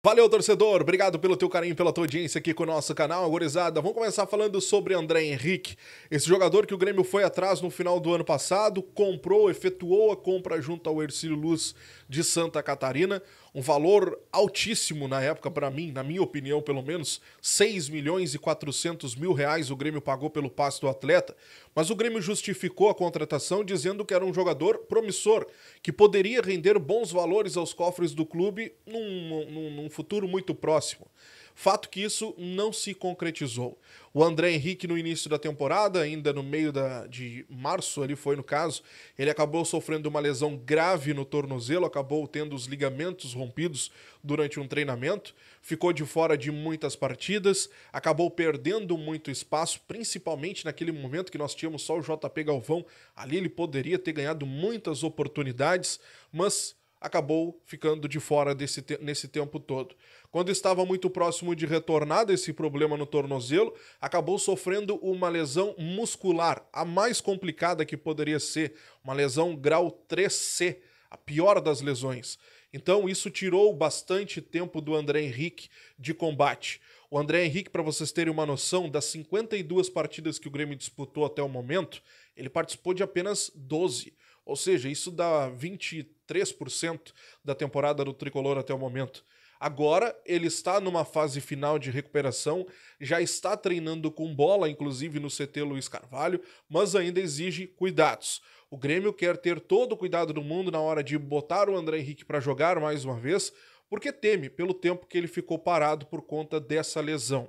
Valeu, torcedor! Obrigado pelo teu carinho, pela tua audiência aqui com o nosso canal, gurizada. Vamos começar falando sobre André Henrique, esse jogador que o Grêmio foi atrás no final do ano passado, comprou, efetuou a compra junto ao Hercílio Luz de Santa Catarina, um valor altíssimo na época para mim, na minha opinião pelo menos, 6 milhões e 400 mil reais o Grêmio pagou pelo passe do atleta, mas o Grêmio justificou a contratação dizendo que era um jogador promissor, que poderia render bons valores aos cofres do clube num futuro muito próximo. Fato que isso não se concretizou. O André Henrique, no início da temporada, ainda no meio de março, ali foi no caso, ele acabou sofrendo uma lesão grave no tornozelo, acabou tendo os ligamentos rompidos durante um treinamento, ficou de fora de muitas partidas, acabou perdendo muito espaço, principalmente naquele momento que nós tínhamos só o JP Galvão. Ali ele poderia ter ganhado muitas oportunidades, mas acabou ficando de fora nesse tempo todo. Quando estava muito próximo de retornar desse problema no tornozelo, acabou sofrendo uma lesão muscular, a mais complicada que poderia ser, uma lesão grau 3C, a pior das lesões. Então isso tirou bastante tempo do André Henrique de combate. O André Henrique, para vocês terem uma noção, das 52 partidas que o Grêmio disputou até o momento, ele participou de apenas 12. Ou seja, isso dá 23% da temporada do Tricolor até o momento. Agora ele está numa fase final de recuperação, já está treinando com bola, inclusive no CT Luiz Carvalho, mas ainda exige cuidados. O Grêmio quer ter todo o cuidado do mundo na hora de botar o André Henrique para jogar mais uma vez, porque teme pelo tempo que ele ficou parado por conta dessa lesão.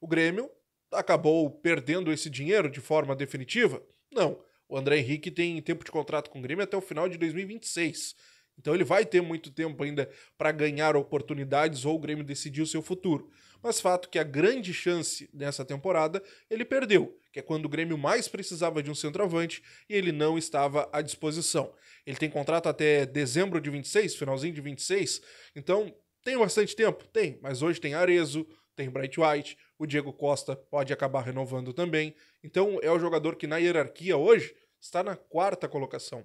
O Grêmio acabou perdendo esse dinheiro de forma definitiva? Não. O André Henrique tem tempo de contrato com o Grêmio até o final de 2026. Então ele vai ter muito tempo ainda para ganhar oportunidades ou o Grêmio decidir o seu futuro. Mas fato que a grande chance nessa temporada ele perdeu, que é quando o Grêmio mais precisava de um centroavante e ele não estava à disposição. Ele tem contrato até dezembro de 26, finalzinho de 26, então tem bastante tempo? Tem, mas hoje tem Arezzo, tem Bright White, o Diego Costa pode acabar renovando também. Então é o jogador que na hierarquia hoje está na quarta colocação.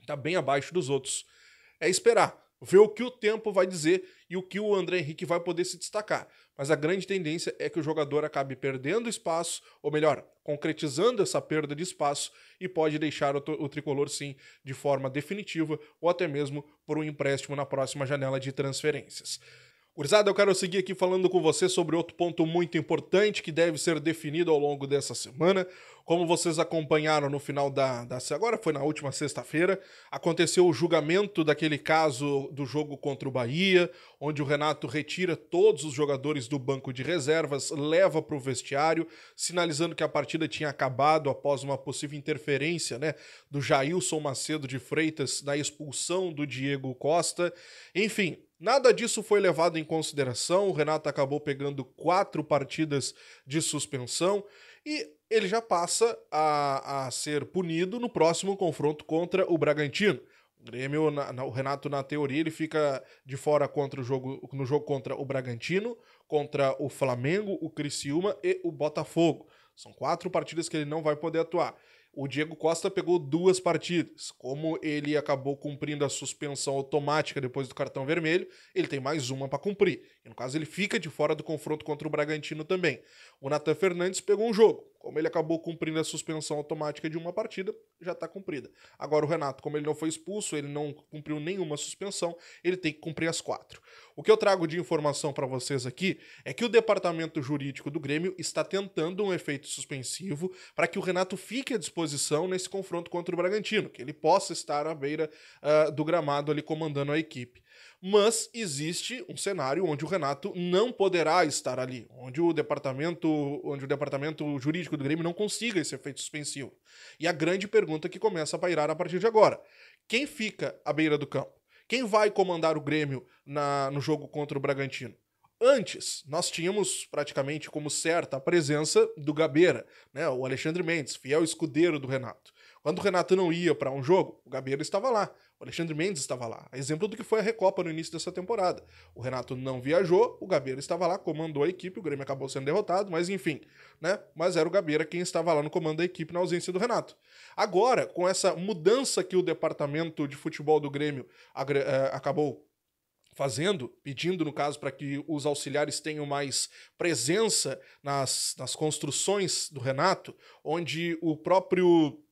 Está bem abaixo dos outros. É esperar, ver o que o tempo vai dizer e o que o André Henrique vai poder se destacar. Mas a grande tendência é que o jogador acabe perdendo espaço, ou melhor, concretizando essa perda de espaço e pode deixar o Tricolor sim de forma definitiva ou até mesmo por um empréstimo na próxima janela de transferências. Gurizada, eu quero seguir aqui falando com você sobre outro ponto muito importante que deve ser definido ao longo dessa semana. Como vocês acompanharam no final agora foi na última sexta-feira, aconteceu o julgamento daquele caso do jogo contra o Bahia, onde o Renato retira todos os jogadores do banco de reservas, leva para o vestiário, sinalizando que a partida tinha acabado após uma possível interferência, do Jailson Macedo de Freitas na expulsão do Diego Costa. Enfim, nada disso foi levado em consideração, o Renato acabou pegando 4 partidas de suspensão e ele já passa a ser punido no próximo confronto contra o Bragantino. O Grêmio, o Renato, na teoria, ele fica de fora no jogo contra o Bragantino, contra o Flamengo, o Criciúma e o Botafogo. São 4 partidas que ele não vai poder atuar. O Diego Costa pegou 2 partidas. Como ele acabou cumprindo a suspensão automática depois do cartão vermelho, ele tem mais uma para cumprir. E no caso, ele fica de fora do confronto contra o Bragantino também. O Nathan Fernandes pegou um jogo. Como ele acabou cumprindo a suspensão automática de uma partida, já está cumprida. Agora o Renato, como ele não foi expulso, ele não cumpriu nenhuma suspensão, ele tem que cumprir as 4. O que eu trago de informação para vocês aqui é que o departamento jurídico do Grêmio está tentando um efeito suspensivo para que o Renato fique à disposição nesse confronto contra o Bragantino, que ele possa estar à beira do gramado ali comandando a equipe. Mas existe um cenário onde o Renato não poderá estar ali, onde o departamento jurídico do Grêmio não consiga esse efeito suspensivo. E a grande pergunta que começa a pairar a partir de agora: quem fica à beira do campo? Quem vai comandar o Grêmio no jogo contra o Bragantino? Antes, nós tínhamos praticamente como certa a presença do Gabeira, o Alexandre Mendes, fiel escudeiro do Renato. Quando o Renato não ia para um jogo, o Gabeira estava lá, o Alexandre Mendes estava lá. Exemplo do que foi a Recopa no início dessa temporada. O Renato não viajou, o Gabeira estava lá, comandou a equipe, o Grêmio acabou sendo derrotado, mas enfim, Mas era o Gabeira quem estava lá no comando da equipe na ausência do Renato. Agora, com essa mudança que o departamento de futebol do Grêmio acabou pedindo, no caso, para que os auxiliares tenham mais presença nas construções do Renato, onde o próprio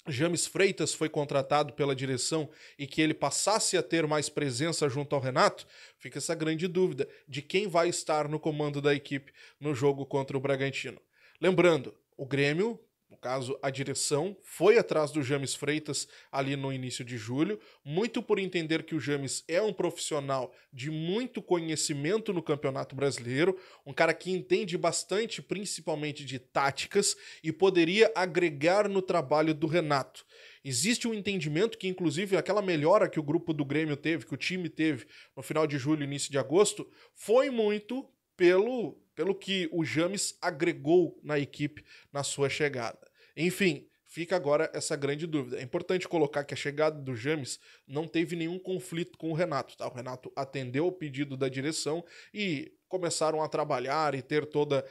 James Freitas foi contratado pela direção e que ele passasse a ter mais presença junto ao Renato, fica essa grande dúvida de quem vai estar no comando da equipe no jogo contra o Bragantino. Lembrando, o Grêmio, no caso a direção, foi atrás do James Freitas ali no início de julho, muito por entender que o James é um profissional de muito conhecimento no Campeonato Brasileiro, um cara que entende bastante, principalmente de táticas, e poderia agregar no trabalho do Renato. Existe um entendimento que, inclusive, aquela melhora que o grupo do Grêmio teve, que o time teve no final de julho e início de agosto, foi muito pelo que o James agregou na equipe na sua chegada. Enfim, fica agora essa grande dúvida. É importante colocar que a chegada do James não teve nenhum conflito com o Renato, tá? O Renato atendeu o pedido da direção e começaram a trabalhar e ter toda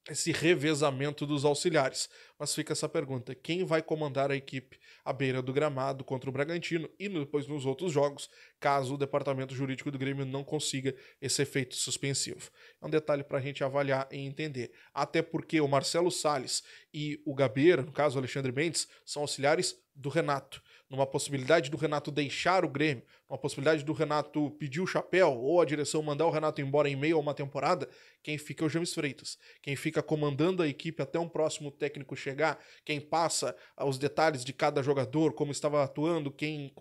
esse revezamento dos auxiliares. Mas fica essa pergunta, quem vai comandar a equipe à beira do gramado contra o Bragantino e depois nos outros jogos, caso o departamento jurídico do Grêmio não consiga esse efeito suspensivo? É um detalhe para a gente avaliar e entender. Até porque o Marcelo Salles e o Gabeira, no caso o Alexandre Mendes, são auxiliares do Renato. Numa possibilidade do Renato deixar o Grêmio, uma possibilidade do Renato pedir o chapéu ou a direção mandar o Renato embora em meio a uma temporada, quem fica é o James Freitas. Quem fica comandando a equipe até um próximo técnico chegar, quem passa os detalhes de cada jogador, como estava atuando, quem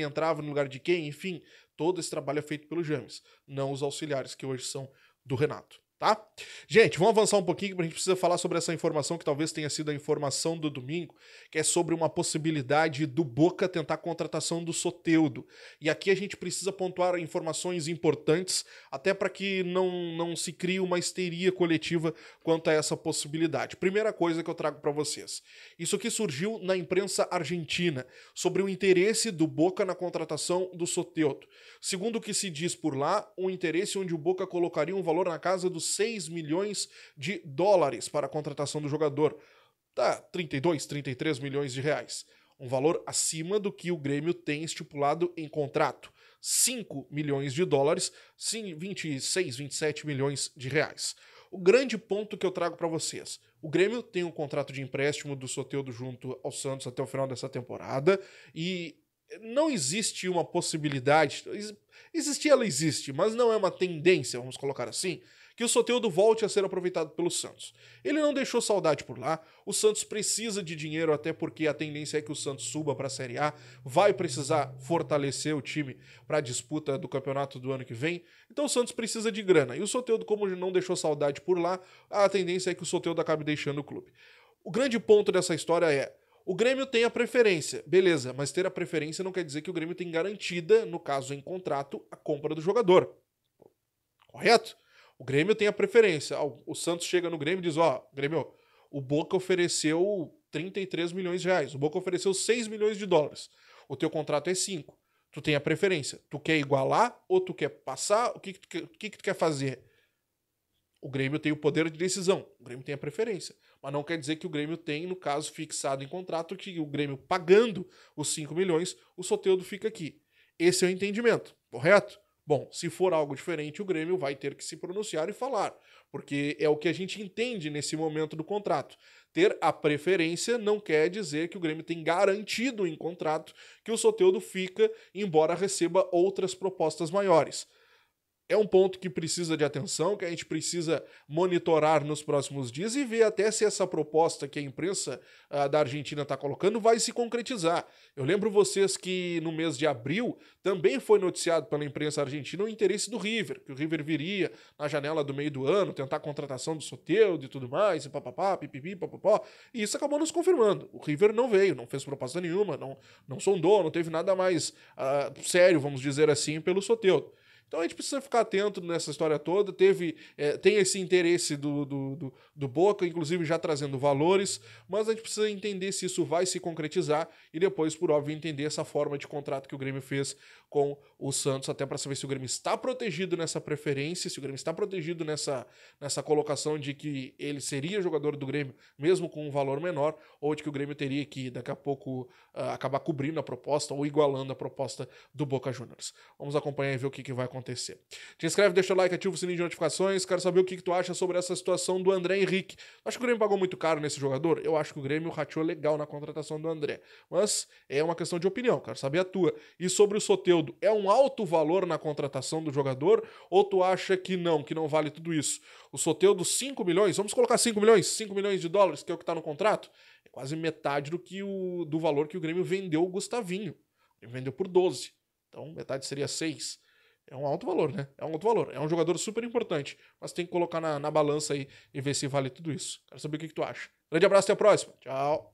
entrava no lugar de quem, enfim, todo esse trabalho é feito pelo James, não os auxiliares que hoje são do Renato. Tá? Gente, vamos avançar um pouquinho, porque a gente precisa falar sobre essa informação que talvez tenha sido a informação do domingo, que é sobre uma possibilidade do Boca tentar a contratação do Soteldo. E aqui a gente precisa pontuar informações importantes, até para que não se crie uma histeria coletiva quanto a essa possibilidade. Primeira coisa que eu trago para vocês. Isso aqui surgiu na imprensa argentina, sobre o interesse do Boca na contratação do Soteldo. Segundo o que se diz por lá, um interesse onde o Boca colocaria um valor na casa dos 6 milhões de dólares para a contratação do jogador. Tá, 32, 33 milhões de reais. Um valor acima do que o Grêmio tem estipulado em contrato. 5 milhões de dólares, 26, 27 milhões de reais. O grande ponto que eu trago para vocês. O Grêmio tem um contrato de empréstimo do Soteldo junto ao Santos até o final dessa temporada e não existe uma possibilidade, ela existe, mas não é uma tendência, vamos colocar assim, que o Soteldo volte a ser aproveitado pelo Santos. Ele não deixou saudade por lá, o Santos precisa de dinheiro, até porque a tendência é que o Santos suba para a Série A, vai precisar fortalecer o time para a disputa do campeonato do ano que vem, então o Santos precisa de grana, e o Soteldo, como não deixou saudade por lá, a tendência é que o Soteldo acabe deixando o clube. O grande ponto dessa história é, o Grêmio tem a preferência, beleza, mas ter a preferência não quer dizer que o Grêmio tem garantida, no caso em contrato, a compra do jogador. Correto? O Grêmio tem a preferência. O Santos chega no Grêmio e diz, Grêmio, o Boca ofereceu 33 milhões de reais, o Boca ofereceu 6 milhões de dólares, o teu contrato é 5, tu tem a preferência, tu quer igualar ou tu quer passar, o que tu quer fazer? O Grêmio tem o poder de decisão, o Grêmio tem a preferência, mas não quer dizer que o Grêmio tem, no caso, fixado em contrato, que o Grêmio pagando os 5 milhões, o Soteldo fica aqui. Esse é o entendimento, correto? Bom, se for algo diferente, o Grêmio vai ter que se pronunciar e falar, porque é o que a gente entende nesse momento do contrato. Ter a preferência não quer dizer que o Grêmio tem garantido em contrato que o Soteldo fica, embora receba outras propostas maiores. É um ponto que precisa de atenção, que a gente precisa monitorar nos próximos dias e ver até se essa proposta que a imprensa da Argentina está colocando vai se concretizar. Eu lembro vocês que no mês de abril também foi noticiado pela imprensa argentina o interesse do River, que o River viria na janela do meio do ano tentar a contratação do Soteldo e tudo mais, e papapá, pipipi, papapó, e isso acabou nos confirmando. O River não veio, não fez proposta nenhuma, não sondou, não teve nada mais sério, vamos dizer assim, pelo Soteldo. Então a gente precisa ficar atento nessa história toda, tem esse interesse do Boca, inclusive já trazendo valores, mas a gente precisa entender se isso vai se concretizar e depois, por óbvio, entender essa forma de contrato que o Grêmio fez com o Santos, até para saber se o Grêmio está protegido nessa preferência, se o Grêmio está protegido nessa colocação de que ele seria jogador do Grêmio, mesmo com um valor menor, ou de que o Grêmio teria que, daqui a pouco, acabar cobrindo a proposta ou igualando a proposta do Boca Juniors. Vamos acompanhar e ver o que vai acontecer. Te inscreve, deixa o like, ativa o sininho de notificações. Quero saber o que tu acha sobre essa situação do André Henrique. Acho que o Grêmio pagou muito caro nesse jogador? Eu acho que o Grêmio rateou legal na contratação do André. Mas é uma questão de opinião, quero saber a tua. E sobre o Soteldo, é um alto valor na contratação do jogador? Ou tu acha que não vale tudo isso? O Soteldo, 5 milhões, vamos colocar 5 milhões? 5 milhões de dólares, que é o que está no contrato? É quase metade do valor que o Grêmio vendeu o Gustavinho. Ele vendeu por 12. Então, metade seria 6. É um alto valor, né? É um alto valor. É um jogador super importante. Mas tem que colocar na balança aí e ver se vale tudo isso. Quero saber o que tu acha. Grande abraço, até a próxima. Tchau.